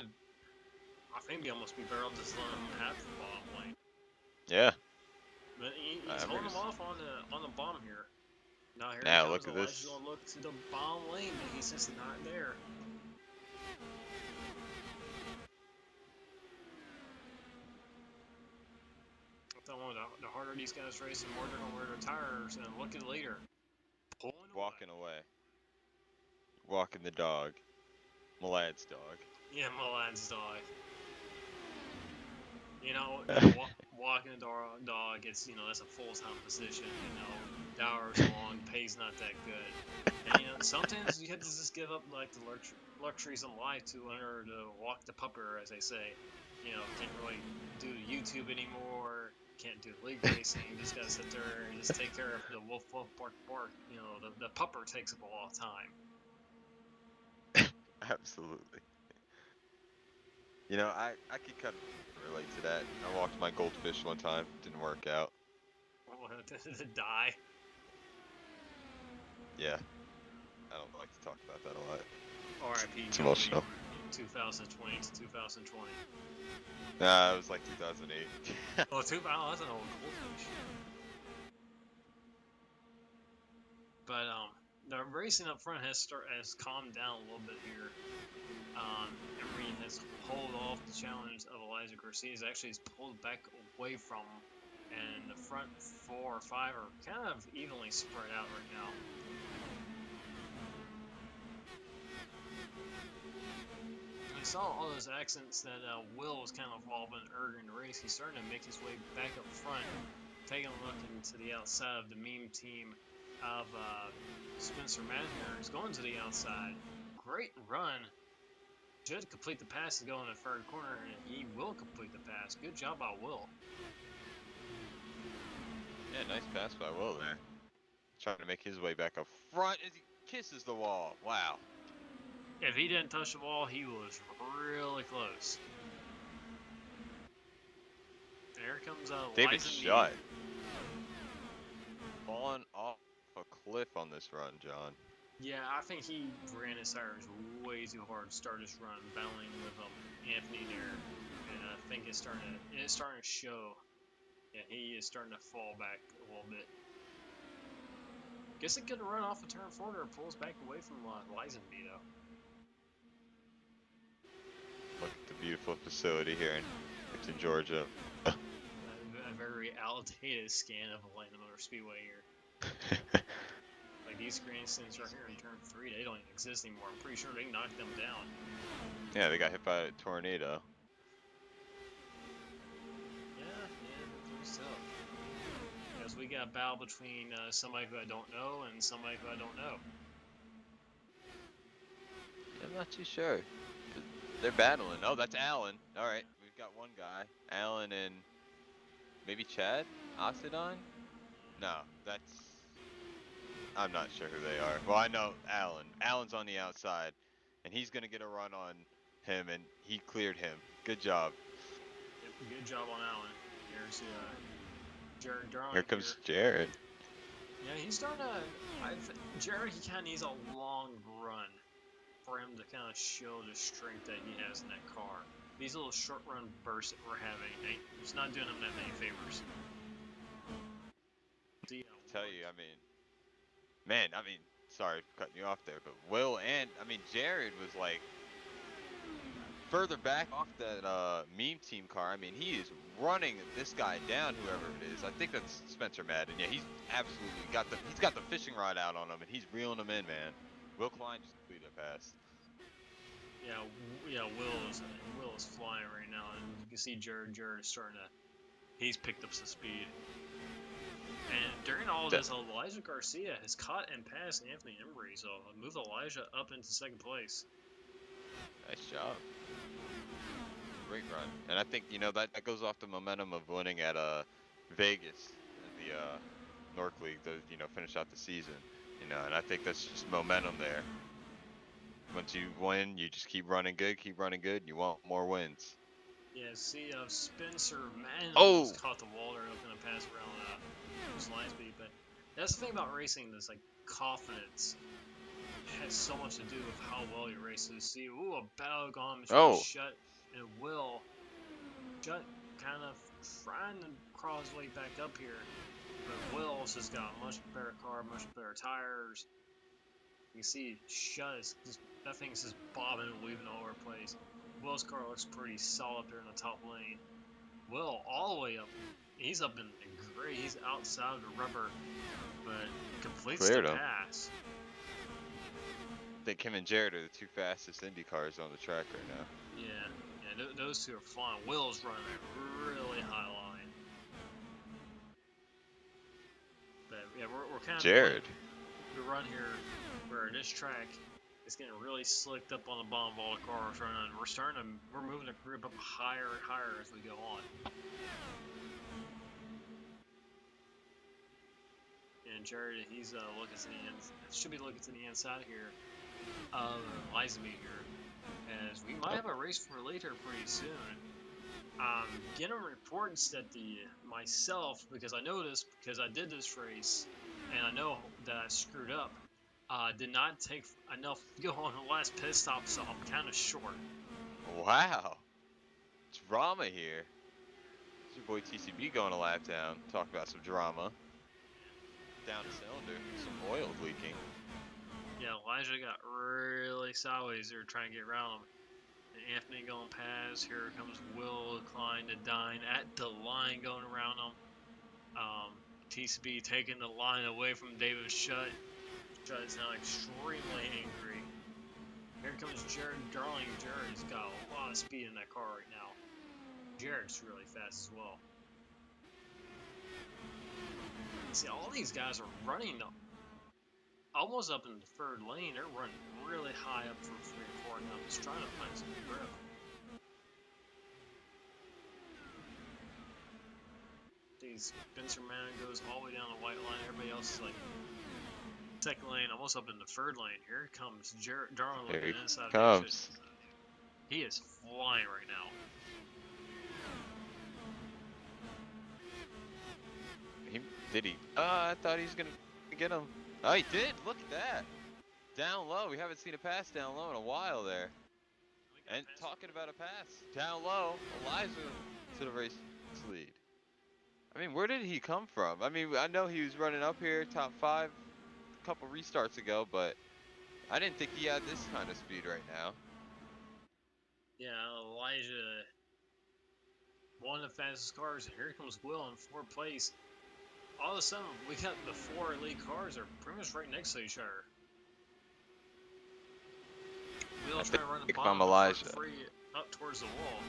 think we almost be better off just letting him have the bottom lane. Yeah. But he's holding him off on the bottom here. Now here now he comes. look at Elijah's this. Gonna look to the bottom lane, but he's just not there. The harder these guys race, the more they're gonna wear their tires. And look at later, Walking away. Walking the dog. Milad's dog. Yeah, Milad's dog. You know, walking a dog, it's, that's a full-time position, the hours long, pay's not that good. And, sometimes you have to just give up, like, the luxuries of life to walk the pupper, as they say. Can't really do YouTube anymore, can't do league racing, you just gotta sit there and just take care of the wolf, bark, bark. The pupper takes up a lot of time. Absolutely. I could kind of relate to that. I walked my goldfish one time. Didn't work out. Did it die? Yeah. I don't like to talk about that a lot. R.I.P. It's emotional. 2020 to 2020. Nah, it was like 2008. Oh, that's an old goldfish. But the racing up front has calmed down a little bit here. Emery has pulled off the challenge of Elijah Garcia. Actually, he's pulled back away from him, and the front 4 or 5 are kind of evenly spread out right now. saw all those accents that Will was kind of involved in earlier in the race. He's starting to make his way back up front, taking a look into the outside of the meme team of Spencer Madden here. He's going to the outside. Great run. Should complete the pass to go in the third corner, and he will complete the pass. Good job by Will. Yeah, nice pass by Will there. Trying to make his way back up front as he kisses the wall. Wow. If he didn't touch the wall, he was really close. And here comes David Liza Shutt. Falling off a cliff on this run, John. Yeah, I think he ran his tires way too hard to start his run, battling with Anthony there, and I think it's starting to show. Yeah, he is starting to fall back a little bit. Guess it could run off a turn 4 or pulls back away from Lisenby though. Look at the beautiful facility here in Clifton, Georgia. A very outdated scan of Atlanta Motor Speedway here. Like these grandstands right here in turn 3, they don't even exist anymore. I'm pretty sure they knocked them down. Yeah, they got hit by a tornado. Yeah, so. Because we got a battle between somebody who I don't know and somebody who I don't know. I'm not too sure. They're battling. Oh, that's Alan. All right, we've got one guy. Alan and maybe Chad Oxidon? No, that's... I'm not sure who they are. Well, I know Alan. Alan's on the outside, and he's going to get a run on him, and he cleared him. Good job. Yep, good job on Alan. Here's Jared Darling. Here comes here. Jared. Yeah, he's starting to... Jared, he kind of needs a long run for him to kind of show the strength that he has in that car. These little short run bursts that we're having, he's not doing them that many favors. I tell you, I mean, sorry for cutting you off there, but Will and, Jared was like further back off that meme team car. I mean, he is running this guy down, whoever it is. I think that's Spencer Madden. Yeah, he's absolutely he's got the fishing rod out on him, and he's reeling him in, man. Will Klein just completed a pass. Yeah, Will is flying right now, and you can see Jared is starting to, he's picked up some speed. And during all of this, Elijah Garcia has caught and passed Anthony Embry, so moved Elijah up into second place. Nice job. Great run. And I think, that goes off the momentum of winning at Vegas, the NORC League, to, finish out the season. And I think that's just momentum there. Once you win, you just keep running good, and you want more wins. Yeah, see, Spencer Madden almost caught the wall there, looking to pass around Linesby, but that's the thing about racing, this like confidence has so much to do with how well you race. So see, a battle going between Shutt and Will. Shutt kind of trying to crawl his way back up here, but Will's just got a much better car, much better tires. You can see Shutt is that thing's just bobbing and weaving all over the place. Will's car looks pretty solid there in the top lane. Will all the way up. He's up in great. He's outside of the rubber, but completes the pass. I think him and Jared are the two fastest Indycars on the track right now. Yeah, those two are flying. Will's running a really high line. But yeah, we're kind of Jared. The run here, where this track is getting really slicked up on the bottom of all the cars running. We're moving the group up higher and higher as we go on. And Jared, he's looking to the end. Should be looking to the inside here of Lisenby here, as we might have a race for later pretty soon. Getting reports that myself, because I know this because I did this race, and I know that I screwed up. Did not take enough to go on the last pit stop, so I'm kind of short. Wow, drama here. It's your boy TCB going a lap down. Talk about some drama. Down the cylinder, some oil leaking. Yeah, Elijah got really sideways there trying to get around him. And Anthony going past. Here comes Will Klein to Dine at the line going around him. TCB taking the line away from David Shutt. Shutt is now extremely angry. Here comes Jared Darling. Jared's got a lot of speed in that car right now. Jared's really fast as well. See, all these guys are running almost up in the third lane. They're running really high up from 3 and 4 now. Just trying to find some grip. Spencer Man goes all the way down the white line. Everybody else is like second lane, almost up in the third lane. Here comes Jared Darling looking inside of the exit. He is flying right now. Did he? I thought he was gonna get him. Oh, he did. Look at that. Down low. We haven't seen a pass down low in a while there. And talking about a pass down low, Elijah to the race lead. I mean, where did he come from? I mean, I know he was running up here, top 5, a couple restarts ago, but I didn't think he had this kind of speed right now. Yeah, Elijah, one of the fastest cars. And here comes Will in 4th place. All of a sudden, we got the 4 elite cars are pretty much right next to each other. Will trying to run the bottom free up towards the wall.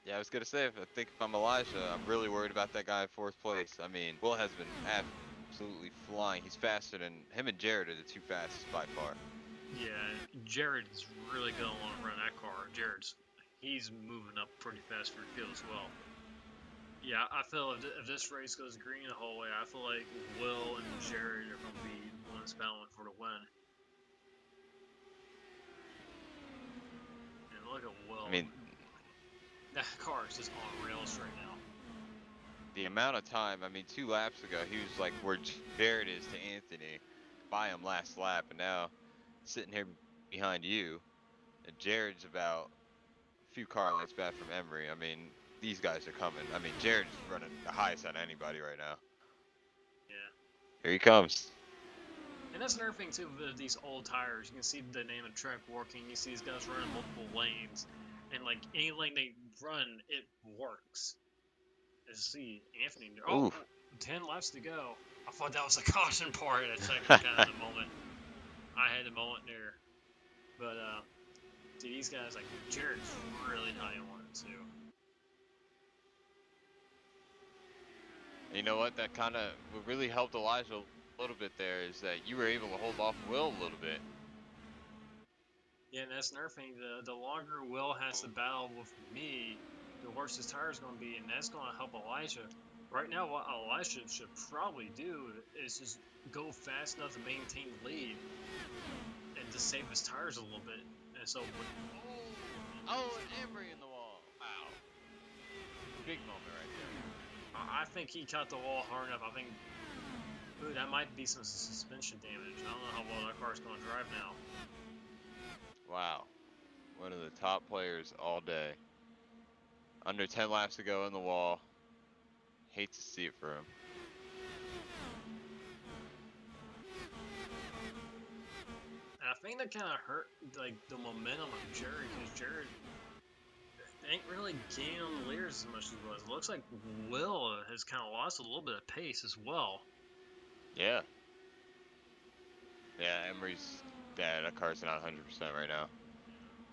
Yeah, I was gonna say, if I'm Elijah, I'm really worried about that guy in 4th place. I mean, Will has been absolutely flying. He's faster than him, and Jared are the 2 fastest by far. Yeah, Jared's really gonna want to run that car. He's moving up pretty fast for the field as well. Yeah, I feel if this race goes green the whole way, I feel like Will and Jared are gonna be the ones battling for the win. And look at Will. I mean, that car is just on rails right now. The amount of time, I mean, 2 laps ago, he was like where Jared is to Anthony, by him last lap, and now sitting here behind you, and Jared's about a few car lengths back from Emery. I mean, these guys are coming. I mean, Jared's running the highest on anybody right now. Yeah. Here he comes. And that's another thing too with these old tires. You can see the name of the track working. You see these guys running multiple lanes, and like any lane they run, it works. Let's see, Anthony. Oh, 10 laps to go. I thought that was a caution part at a second, kind of the moment. I had the moment there, but see these guys like Jared's really high on one too. You know what? That kind of what really helped Elijah a little bit there is that you were able to hold off Will a little bit. Yeah, and that's another thing. The longer Will has to battle with me, the worse his tire is going to be, and that's going to help Elijah. Right now, what Elijah should probably do is just go fast enough to maintain the lead and just save his tires a little bit. And so, oh, and Emery in the wall. Wow. Big moment right there. I think he caught the wall hard enough. I think, ooh, that might be some suspension damage. I don't know how well that car's going to drive now. Wow. One of the top players all day. Under 10 laps to go in the wall. Hate to see it for him. And I think that kind of hurt like the momentum of Jared, because Jared ain't really gaining on the leaders as much as he was. It looks like Will has kind of lost a little bit of pace as well. Yeah. Yeah, Emery's that car's not 100% right now.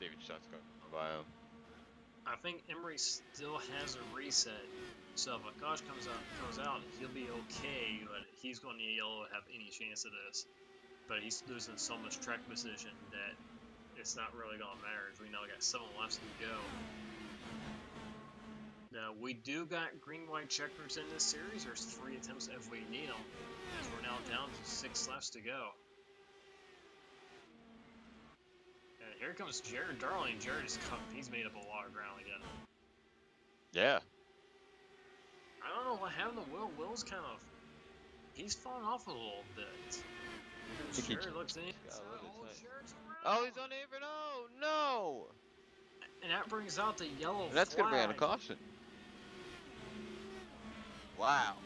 David Shutt's going by him. I think Emery still has a reset, so if Akash comes out, he'll be okay, but he's going to need yellow to have any chance of this. But he's losing so much track position that it's not really going to matter. As we know, we got 7 laps to go. Now, we do got green-white checkers in this series. There's 3 attempts if we need them, as we're now down to 6 laps to go. And here comes Jared Darling. Jared is he's made up a lot of ground again. Yeah. I don't know what happened to Will. Will's kind of... he's fallen off a little bit. Jared looks in. Oh, he's on the apron. Oh, no! And that brings out the yellow flag. That's going to be on a caution. Wow.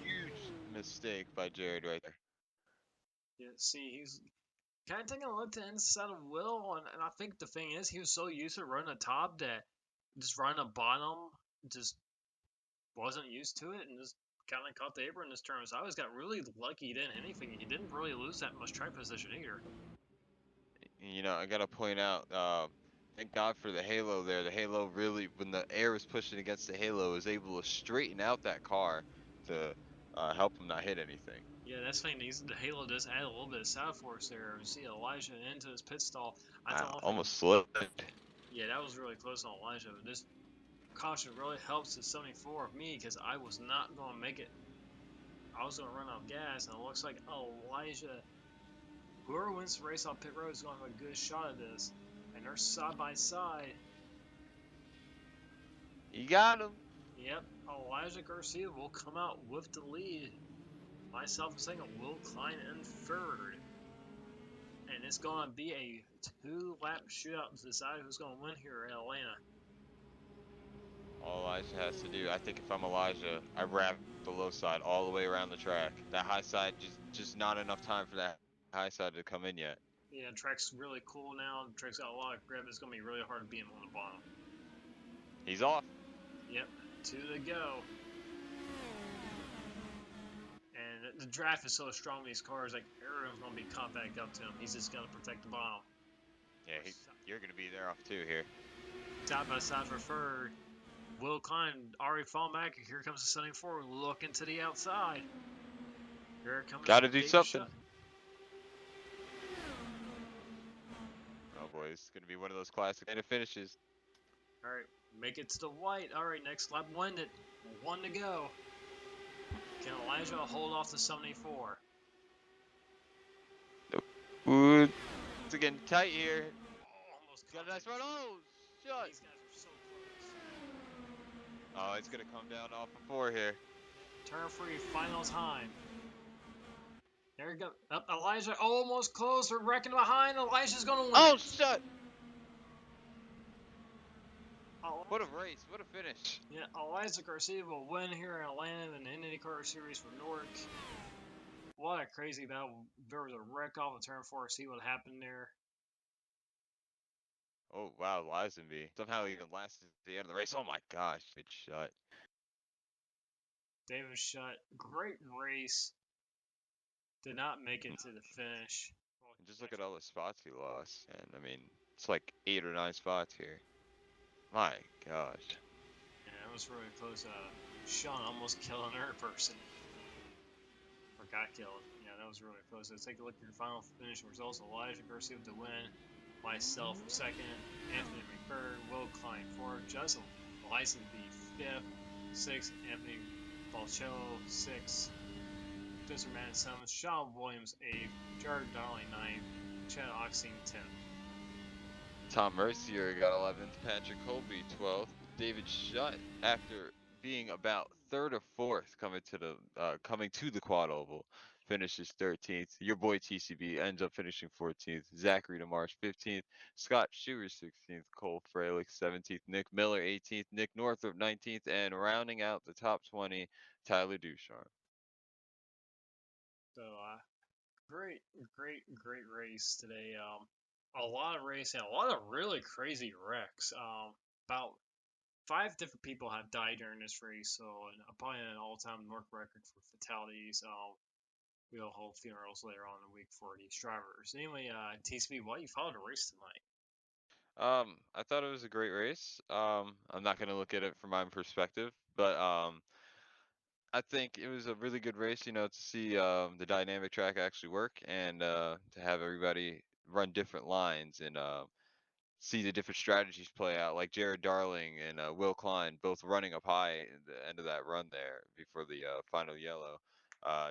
Huge mistake by Jared right there. Yeah, see, he's kind of taking a look to the inside of Will, and I think the thing is, he was so used to running the top that just running the bottom just wasn't used to it, and just kind of caught the apron in this turn. So I always got really lucky. He didn't hit anything. He didn't really lose that much track position either. You know, I gotta point out, thank God for the halo there. The halo really, when the air was pushing against the halo, was able to straighten out that car to help him not hit anything. Yeah, that's the thing. The Halo does add a little bit of side force there. You see Elijah into his pit stall. I thought Wow, one thing. almost slipped. Yeah, that was really close on Elijah. But this caution really helps the 74 of me because I was not going to make it. I was going to run out of gas, and it looks like Elijah, whoever wins the race on pit road, is going to have a good shot at this. And they're side by side. You got him. Yep, Elijah Garcia will come out with the lead. Myself in second, Will Klein in third. And it's going to be a 2-lap shootout to decide who's going to win here in Atlanta. All Elijah has to do, I think if I'm Elijah, I wrap the low side all the way around the track. That high side, just not enough time for that high side to come in yet. Yeah, the track's really cool now. The track's got a lot of grip. It's going to be really hard to beat him on the bottom. He's off. Yep, 2 to go. And the draft is so strong in these cars, like everyone's going to be caught back up to him. He's just going to protect the bottom. Yeah, you're going to be there off too here. Side by side for third. Will Klein already falling back. Here comes the 74 looking to the outside. Here comes Got to do David something. Shutt. Oh boy, this is going to be one of those classic finishes. All right, make it to the white. All right, next lap winded. 1 to go. Can Elijah hold off the 74? Ooh, it's getting tight here. Oh, almost Got a nice run. Oh, shut. These guys are so close. Oh, it's going to come down off of 4 here. Turn 3, final time. There you go. Up, Elijah almost close. We're wrecking behind. Elijah's going to win. Oh, it. shut. Oh, What a race. What a finish. yeah, Elijah Garcia will win here in Atlanta in the Indycar Series for NORC. What a crazy battle. There was a wreck off of turn 4. See what happened there. Oh, wow, Lazenby. Somehow even lasted at the end of the race. Oh, my gosh. Good shut. David Shutt, great race. Did not make it to the finish. And just look at all the spots he lost. And, I mean, it's like 8 or 9 spots here. My gosh. Yeah, that was really close. Sean almost killing another person. Or got killed. Yeah, that was really close. Let's take a look at your final finish results. Elijah Garcia with the win. Myself second. Anthony McBird. Will Klein fourth. Justin Lazenby fifth. Sixth. Anthony Balcello sixth. Joseph Madden seventh. Sean Williams eighth. Jared Darling ninth. Chad Oxing 10th. Tom Mercier got 11th. Patrick Colby 12th. David Shutt, after being about 3rd or 4th coming to the quad oval, finishes 13th. Your boy TCB ends up finishing 14th. Zachary DeMarsh 15th. Scott Schuer 16th. Cole Freilich 17th. Nick Miller 18th. Nick Northrup 19th. And rounding out the top 20, Tyler Ducharme. So, great race today. A lot of racing, a lot of really crazy wrecks. About 5 different people have died during this race, so probably an all-time NORC record for fatalities. We'll hold funerals later on in the week for these drivers. Anyway, TCB, why you followed the race tonight? I thought it was a great race. I'm not gonna look at it from my perspective, but I think it was a really good race, you know, to see the dynamic track actually work and to have everybody run different lines and see the different strategies play out, like Jared Darling and Will Klein both running up high at the end of that run there before the final yellow.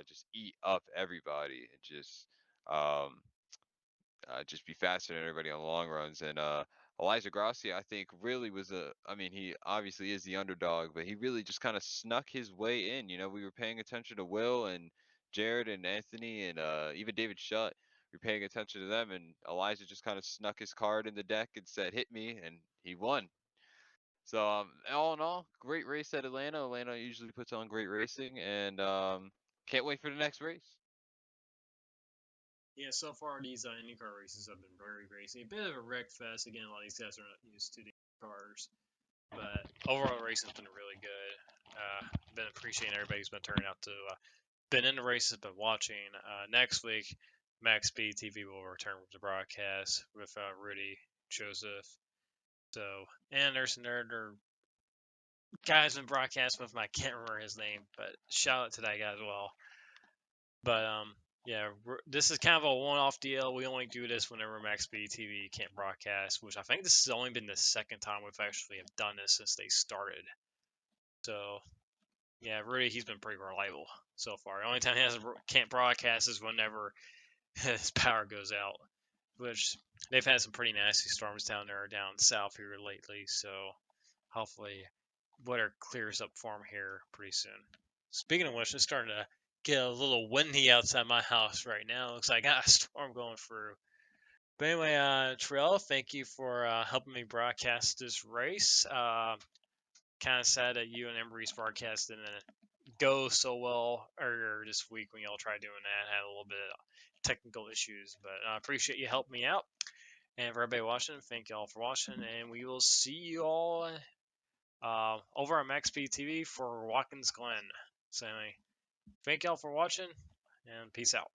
Just eat up everybody and just be faster than everybody on the long runs. And Elijah Grassi, I think, really was I mean, he obviously is the underdog, but he really just kind of snuck his way in. You know, we were paying attention to Will and Jared and Anthony and even David Shutt. We were paying attention to them, and Elijah just kind of snuck his card in the deck and said, "Hit me," and he won. So, all in all, great race at Atlanta. Atlanta usually puts on great racing, and can't wait for the next race. Yeah, so far these IndyCar races have been very crazy. A bit of a wreck fest. Again, a lot of these guys are not used to the cars. But overall racing's been really good. Been appreciating everybody who's been turning out to been in the races, been watching. Next week, Max Speed TV will return with the broadcast with Rudy, Joseph. So, and there's another guy's been broadcasting with him. I can't remember his name, but shout out to that guy as well. But yeah, this is kind of a one-off deal. We only do this whenever Max Speed TV can't broadcast, which I think this has only been the second time we've actually have done this since they started. So yeah, Rudy, he's been pretty reliable so far. The only time he can't broadcast is whenever his power goes out, which they've had some pretty nasty storms down there down south here lately. So hopefully weather clears up for him here pretty soon. Speaking of which, it's starting to get a little windy outside my house right now. Looks like I got a storm going through. But anyway, Trill, thank you for helping me broadcast this race. Kind of sad that you and Embry's broadcast didn't go so well earlier this week when y'all tried doing that. I had a little bit of technical issues, but I appreciate you helping me out. And for everybody watching, thank y'all for watching, and we will see you all over on MaxP TV for Watkins Glen. So anyway, thank y'all for watching, and peace out.